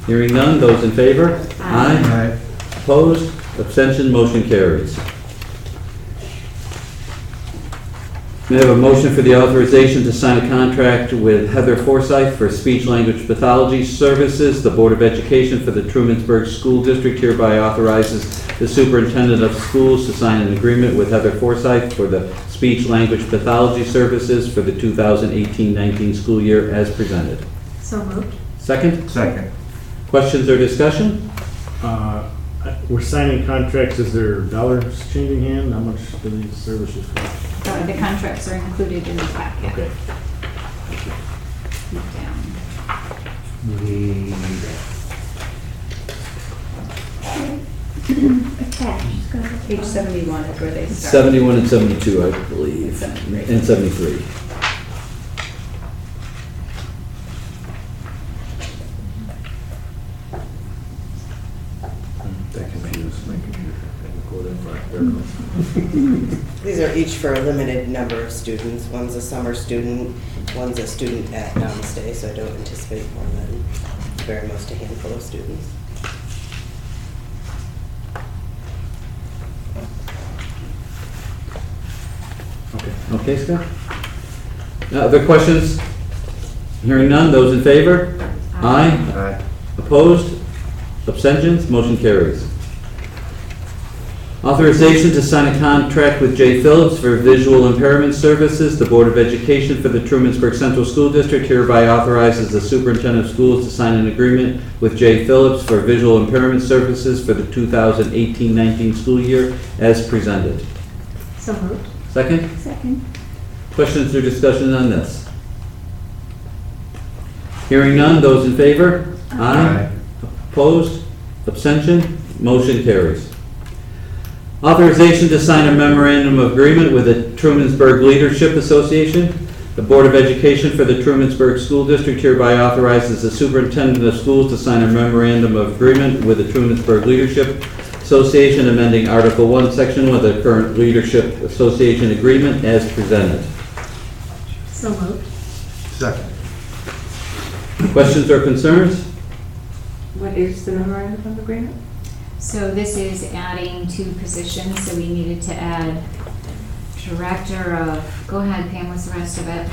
Hearing none, those in favor? Aye. Opposed? Abstention? Motion carries. May I have a motion for the authorization to sign a contract with Heather Forsyth for speech language pathology services? The Board of Education for the Trumansburg School District hereby authorizes the superintendent of schools to sign an agreement with Heather Forsyth for the speech language pathology services for the 2018-19 school year as presented. So moved. Second? Second. Questions or discussion? We're signing contracts, is there dollars changing hand? How much do these services cost? The contracts are included in the packet. Okay. Down. Attached. Got it. Page 71 is where they start. 71 and 72, I believe. 73. And 73. That confused my computer. I didn't go that far. There it goes. These are each for a limited number of students. One's a summer student, one's a student at downstay, so I don't anticipate more than very most a handful of students. Okay, Scott? Other questions? Hearing none, those in favor? Aye. Aye. Opposed? Abstentions? Motion carries. Authorization to sign a contract with J. Phillips for visual impairment services. The Board of Education for the Trumansburg Central School District hereby authorizes the superintendent of schools to sign an agreement with J. Phillips for visual impairment services for the 2018-19 school year as presented. So moved. Second? Second. Questions or discussion on this? Hearing none, those in favor? Aye. Opposed? Abstention? Motion carries. Authorization to sign a memorandum of agreement with the Trumansburg Leadership Association. The Board of Education for the Trumansburg School District hereby authorizes the superintendent of schools to sign a memorandum of agreement with the Trumansburg Leadership Association amending Article 1, Section 1 of the current Leadership Association agreement as presented. So moved. Second. Questions or concerns? What is the memorandum of agreement? So this is adding 2 positions, so we needed to add director of, go ahead Pam, what's the rest of it?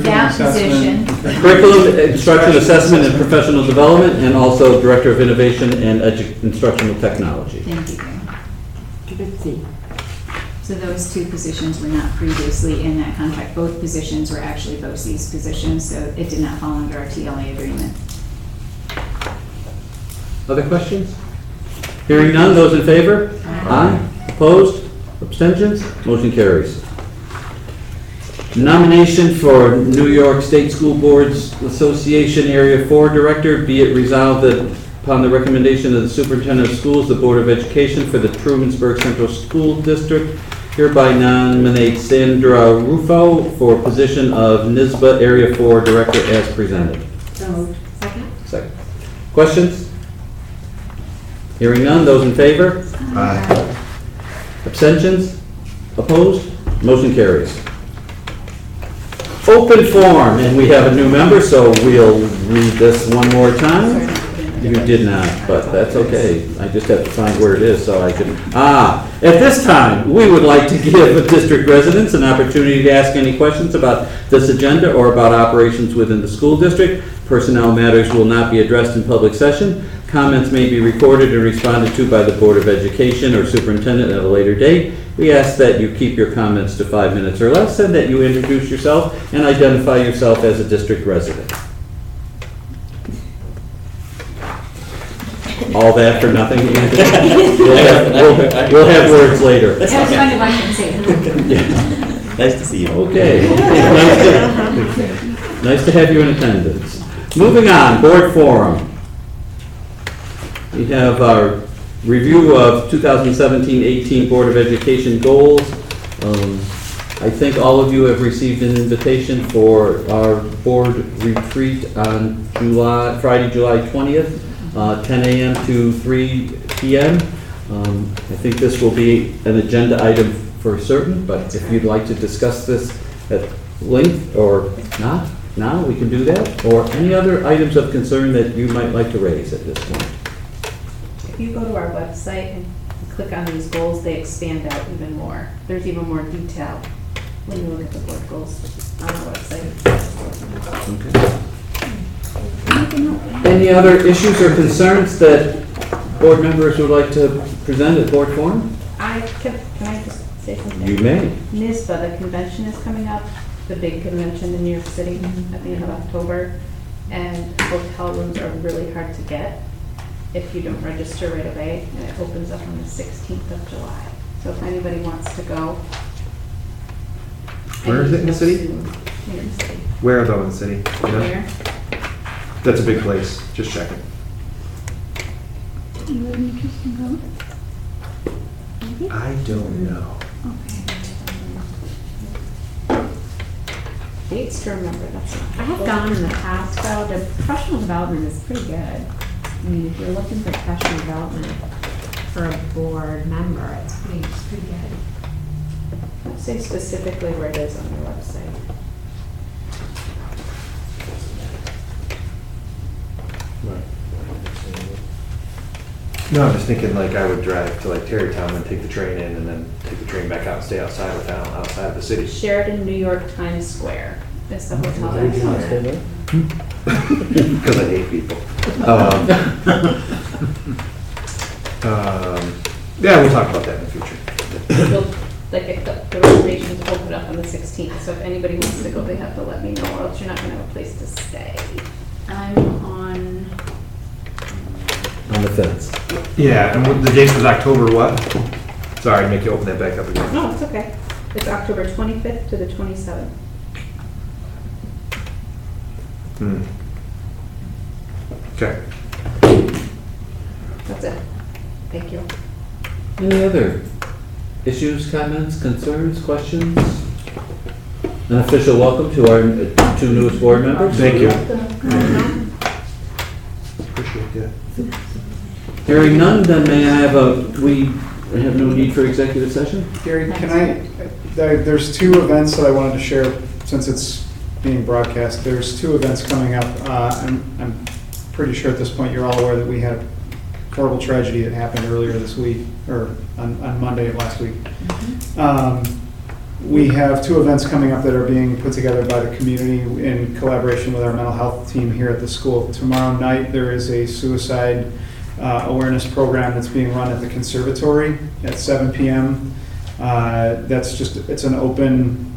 That position. Curriculum, instruction, assessment, and professional development, and also Director of Innovation and Instructional Technology. Thank you. Good C. So those 2 positions were not previously in that contract. Both positions were actually BOCES positions, so it did not fall under our TLA agreement. Other questions? Hearing none, those in favor? Aye. Opposed? Abstentions? Motion carries. Nomination for New York State School Boards Association Area 4 Director. Be it resolved that upon the recommendation of the Superintendent of Schools, the Board of Education for the Trumansburg Central School District hereby nominate Sandra Rufo for position of NYSBA Area 4 Director as presented. So moved. Second. Second. Questions? Hearing none, those in favor? Aye. Abstentions? Opposed? Motion carries. Open forum, and we have a new member, so we'll read this one more time. You did not, but that's okay. I just have to find where it is so I can... At this time, we would like to give district residents an opportunity to ask any questions about this agenda or about operations within the school district. Personnel matters will not be addressed in public session. Comments may be recorded and responded to by the Board of Education or Superintendent at a later date. We ask that you keep your comments to 5 minutes or less and that you introduce yourself and identify yourself as a district resident. All that for nothing, Anthony? We'll have words later. It was funny to watch him say it. Nice to see you. Okay. Nice to have you in attendance. Moving on, board forum. We have our review of 2017-18 Board of Education goals. I think all of you have received an invitation for our board retreat on Friday, July 20th, 10 a.m. to 3 p.m. I think this will be an agenda item for certain, but if you'd like to discuss this at length or not, now we can do that. Or any other items of concern that you might like to raise at this point. If you go to our website and click on these goals, they expand out even more. There's even more detail when you look at the board goals on our website. Okay. Any other issues or concerns that board members would like to present at board forum? Can I just say something? You may. NISBA, the convention is coming up, the big convention in New York City at the end of October, and hotel rooms are really hard to get if you don't register right away, and it opens up on the 16th of July. So if anybody wants to go. Where is it in the city? New York City. Where though in the city? You know? Where? That's a big place, just checking. You have an interest in going? I don't know. Dates to remember, that's not. I have gone in the past, though. The professional development is pretty good. I mean, if you're looking for professional development for a board member, it's pretty good. Don't say specifically where it is on your website. No, I'm just thinking like I would drive to like Tarrytown and take the train in and then take the train back out and stay outside of town, outside of the city. Sheridan, New York, Times Square is the hotel that's on there. Because I hate people. Yeah, we'll talk about that in the future. We'll- Like if the reservations will put up on the 16th, so if anybody wants to go, they have to let me know, or else you're not gonna have a place to stay. I'm on, On the fence. Yeah, and the dates was October what? Sorry to make you open that back up again. no, it's okay. It's October 25th to the 27th. Okay. That's it. Thank you. Any other issues, comments, concerns, questions? An official welcome to our two newest board members. Thank you. Appreciate that. Hearing none, then may I have we have no need for executive session? Gary, there's two events that I wanted to share since it's being broadcast. There's two events coming up. I'm pretty sure at this point you're all aware that we had a horrible tragedy that happened earlier this week, or on Monday of last week. We have two events coming up that are being put together by the community in collaboration with our mental health team here at the school. Tomorrow night there is a suicide awareness program that's being run at the conservatory at 7 p.m. It's an open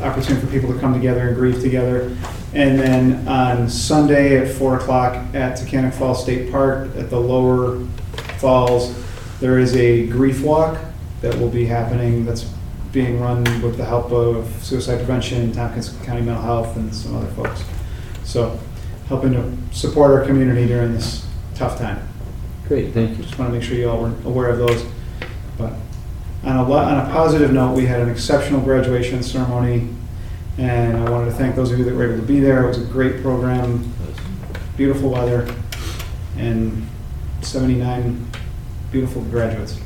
opportunity for people to come together and grieve together. And then on Sunday at 4 o'clock at Taconic Falls State Park at the Lower Falls, there is a grief walk that will be happening that's being run with the help of Suicide Prevention, Tompkins County Mental Health, and some other folks. So helping to support our community during this tough time. Great, thank you. Just want to make sure you all were aware of those. But on a positive note, we had an exceptional graduation ceremony, and I wanted to thank those of you that were able to be there. It was a great program, beautiful weather, and 79 beautiful graduates.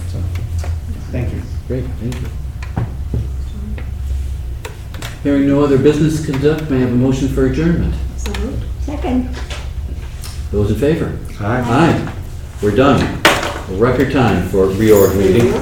So, thank you. Great, thank you. Hearing no other business to conduct, may I have a motion for adjournment? Second. Those in favor? Aye. Aye. We're done. A record time for a reorg meeting.